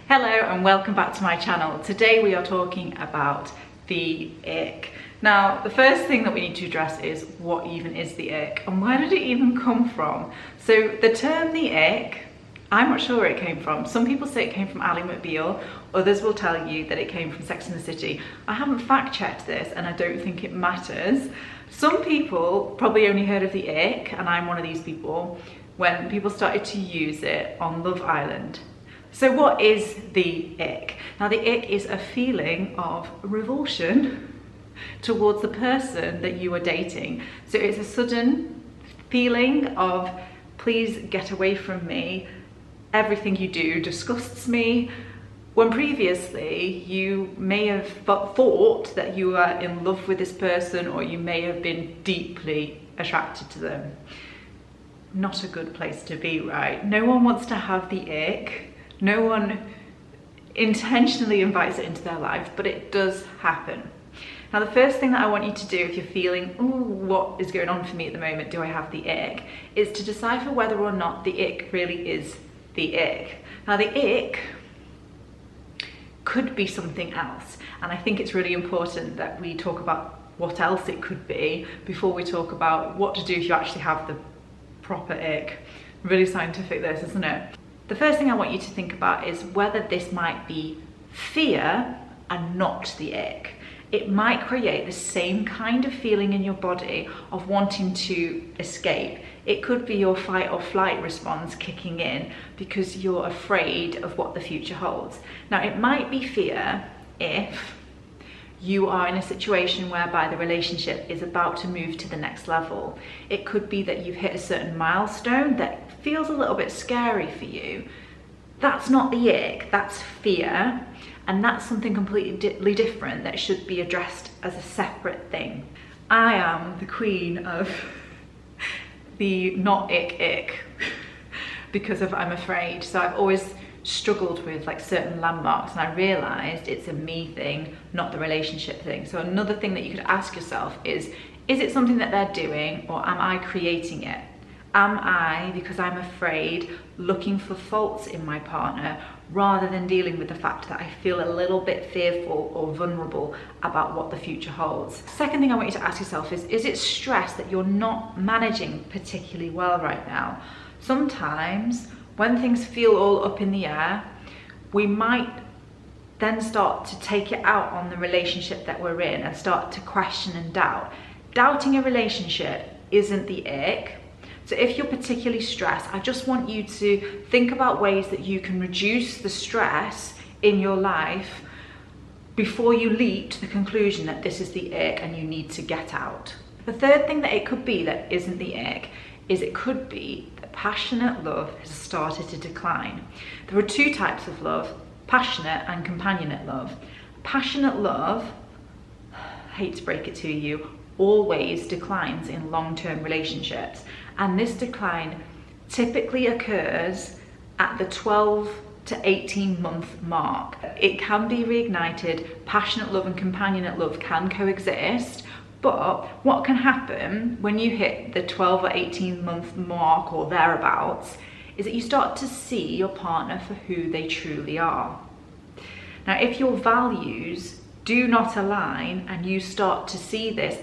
Hello and welcome back to my channel. Today we are talking about the ick. Now, the first thing that we need to address is what even is the ick and where did it even come from? So the term the ick, I'm not sure where it came from. Some people say it came from Ally McBeal, others will tell you that it came from Sex and the City. I haven't fact checked this and I don't think it matters. Some people probably only heard of the ick, and I'm one of these people, when people started to use it on Love Island. So what is the ick? Now the ick is a feeling of revulsion towards the person that you are dating. So it's a sudden feeling of, please get away from me, everything you do disgusts me, when previously you may have thought that you were in love with this person, or you may have been deeply attracted to them. Not a good place to be, right? No one wants to have the ick. No one intentionally invites it into their life, but it does happen. Now, the first thing that I want you to do if you're feeling, ooh, what is going on for me at the moment? Do I have the ick? Is to decipher whether or not the ick really is the ick. Now, the ick could be something else, and I think it's really important that we talk about what else it could be before we talk about what to do if you actually have the proper ick. Really scientific this, isn't it? The first thing I want you to think about is whether this might be fear and not the ick. It might create the same kind of feeling in your body of wanting to escape. It could be your fight or flight response kicking in because you're afraid of what the future holds. Now, it might be fear if you are in a situation whereby the relationship is about to move to the next level. It could be that you've hit a certain milestone that feels a little bit scary for you. That's not the ick, that's fear. And that's something completely different that should be addressed as a separate thing. I am the queen of the not ick because of I'm afraid. So I've always struggled with like certain landmarks, and I realized it's a me thing, not the relationship thing. So another thing that you could ask yourself is it something that they're doing, or am I creating it? Am I, because I'm afraid, looking for faults in my partner rather than dealing with the fact that I feel a little bit fearful or vulnerable about what the future holds? Second thing I want you to ask yourself is it stress that you're not managing particularly well right now? Sometimes when things feel all up in the air, we might then start to take it out on the relationship that we're in and start to question and doubt. Doubting a relationship isn't the ick. So if you're particularly stressed, I just want you to think about ways that you can reduce the stress in your life before you leap to the conclusion that this is the ick and you need to get out. The third thing that it could be that isn't the ick is it could be that passionate love has started to decline. There are two types of love, passionate and companionate love. Passionate love, I hate to break it to you, always declines in long-term relationships. And this decline typically occurs at the 12 to 18 month mark. It can be reignited. Passionate love and companionate love can coexist, but what can happen when you hit the 12 or 18 month mark or thereabouts is that you start to see your partner for who they truly are. Now, if your values do not align and you start to see this,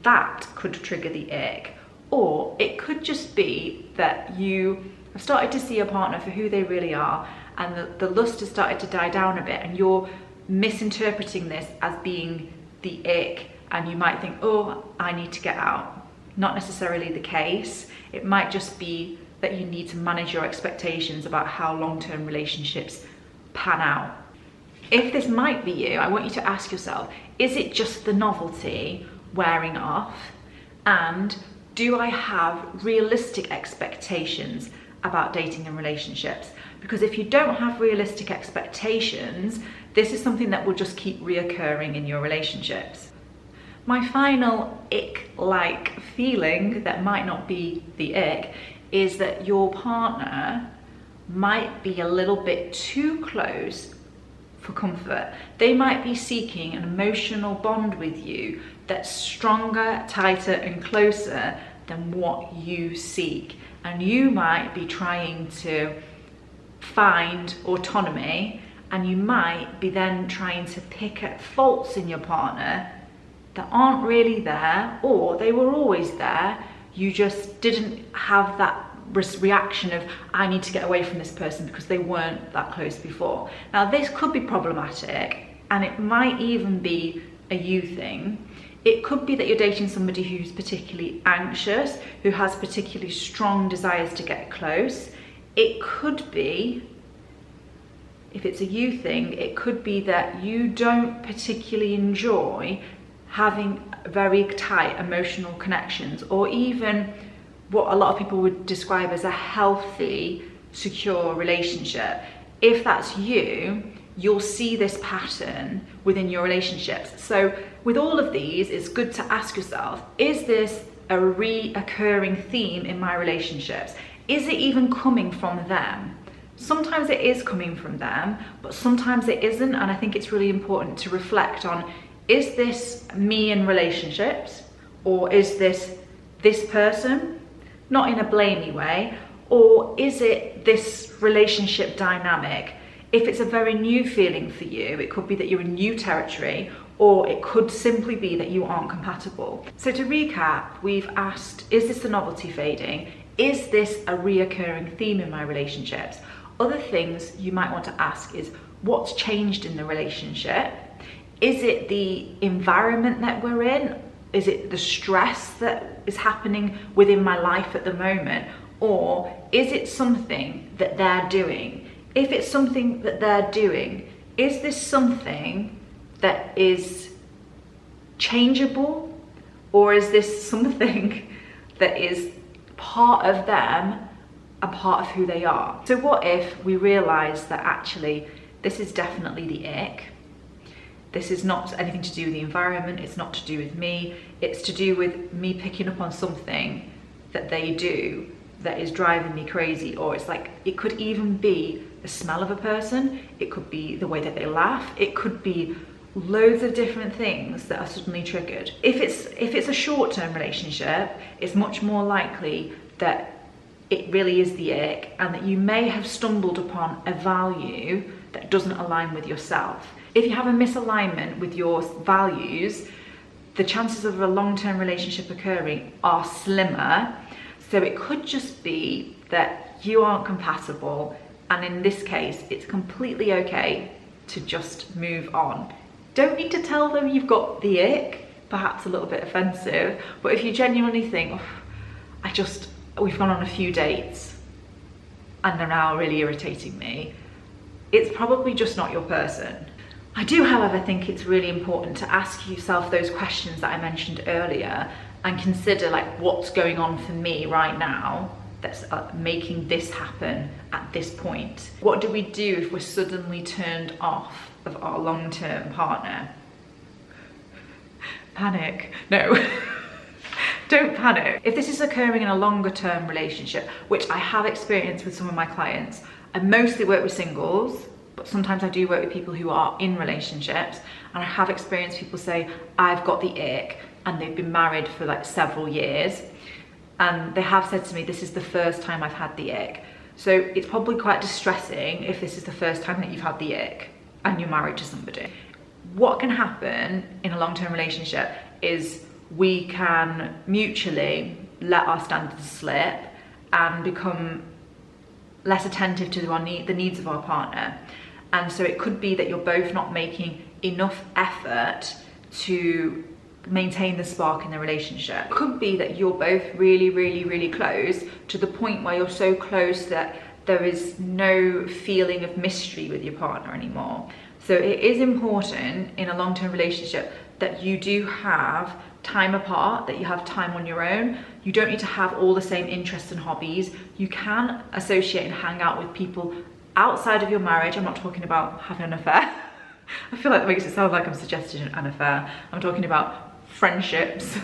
that could trigger the ick. Or it could just be that you have started to see your partner for who they really are, and the lust has started to die down a bit, and you're misinterpreting this as being the ick, and you might think, oh, I need to get out. Not necessarily the case. It might just be that you need to manage your expectations about how long-term relationships pan out. If this might be you, I want you to ask yourself, is it just the novelty wearing off? And do I have realistic expectations about dating and relationships? Because if you don't have realistic expectations, this is something that will just keep reoccurring in your relationships. My final ick-like feeling that might not be the ick is that your partner might be a little bit too close for comfort. They might be seeking an emotional bond with you that's stronger, tighter, and closer than what you seek. And you might be trying to find autonomy, and you might be then trying to pick at faults in your partner that aren't really there, or they were always there, you just didn't have that reaction of, I need to get away from this person because they weren't that close before. Now this could be problematic, and it might even be a you thing. It could be that you're dating somebody who's particularly anxious, who has particularly strong desires to get close. It could be, if it's a you thing, it could be that you don't particularly enjoy having very tight emotional connections, or even what a lot of people would describe as a healthy, secure relationship. If that's you, you'll see this pattern within your relationships. So with all of these, it's good to ask yourself, is this a reoccurring theme in my relationships? Is it even coming from them? Sometimes it is coming from them, but sometimes it isn't. And I think it's really important to reflect on, is this me in relationships, or is this person? Not in a blamey way, or is it this relationship dynamic? If it's a very new feeling for you, it could be that you're in new territory, or it could simply be that you aren't compatible. So to recap, we've asked, is this the novelty fading? Is this a reoccurring theme in my relationships? Other things you might want to ask is, what's changed in the relationship? Is it the environment that we're in? Is it the stress that is happening within my life at the moment? Or is it something that they're doing? If it's something that they're doing, is this something that is changeable? Or is this something that is part of them and part of who they are? So what if we realize that actually this is definitely the ick? This is not anything to do with the environment, it's not to do with me, it's to do with me picking up on something that they do that is driving me crazy. Or it's like, it could even be the smell of a person, it could be the way that they laugh, it could be loads of different things that are suddenly triggered. If it's a short-term relationship, it's much more likely that it really is the ick, and that you may have stumbled upon a value that doesn't align with yourself. If you have a misalignment with your values, the chances of a long-term relationship occurring are slimmer. So it could just be that you aren't compatible, and in this case, it's completely okay to just move on. Don't need to tell them you've got the ick, perhaps a little bit offensive, but if you genuinely think, oh, we've gone on a few dates and they're now really irritating me, it's probably just not your person. I do, however, think it's really important to ask yourself those questions that I mentioned earlier and consider, like, what's going on for me right now that's making this happen at this point. What do we do if we're suddenly turned off of our long-term partner? Panic. No. Don't panic. If this is occurring in a longer term relationship, which I have experienced with some of my clients, I mostly work with singles, but sometimes I do work with people who are in relationships, and I have experienced people say, I've got the ick, and they've been married for like several years, and they have said to me, this is the first time I've had the ick. So it's probably quite distressing if this is the first time that you've had the ick and you're married to somebody. What can happen in a long-term relationship is we can mutually let our standards slip and become less attentive to the needs of our partner. And so it could be that you're both not making enough effort to maintain the spark in the relationship. It could be that you're both really, really, really close, to the point where you're so close that there is no feeling of mystery with your partner anymore. So it is important in a long-term relationship that you do have time apart, that you have time on your own. You don't need to have all the same interests and hobbies. You can associate and hang out with people outside of your marriage. I'm not talking about having an affair. I feel like that makes it sound like I'm suggesting an affair. I'm talking about friendships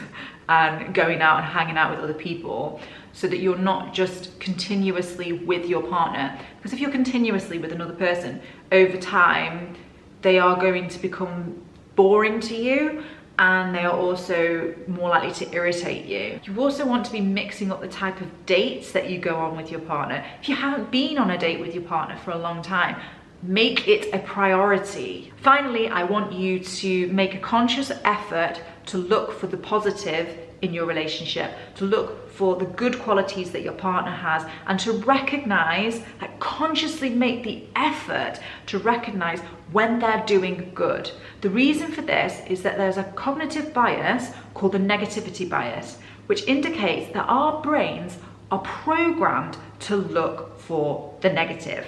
and going out and hanging out with other people, so that you're not just continuously with your partner. Because if you're continuously with another person, over time, they are going to become boring to you, and they are also more likely to irritate you. You also want to be mixing up the type of dates that you go on with your partner. If you haven't been on a date with your partner for a long time, make it a priority. Finally, I want you to make a conscious effort to look for the positive in your relationship, to look for the good qualities that your partner has, and to recognize, like consciously make the effort to recognize when they're doing good. The reason for this is that there's a cognitive bias called the negativity bias, which indicates that our brains are programmed to look for the negative,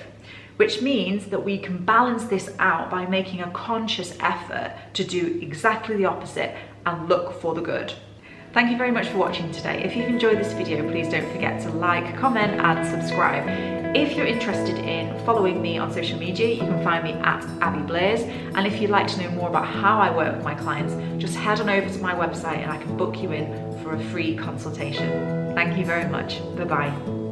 which means that we can balance this out by making a conscious effort to do exactly the opposite and look for the good. Thank you very much for watching today. If you've enjoyed this video, please don't forget to like, comment, and subscribe. If you're interested in following me on social media, you can find me at Blears. And if you'd like to know more about how I work with my clients, just head on over to my website and I can book you in for a free consultation. Thank you very much. Bye-bye.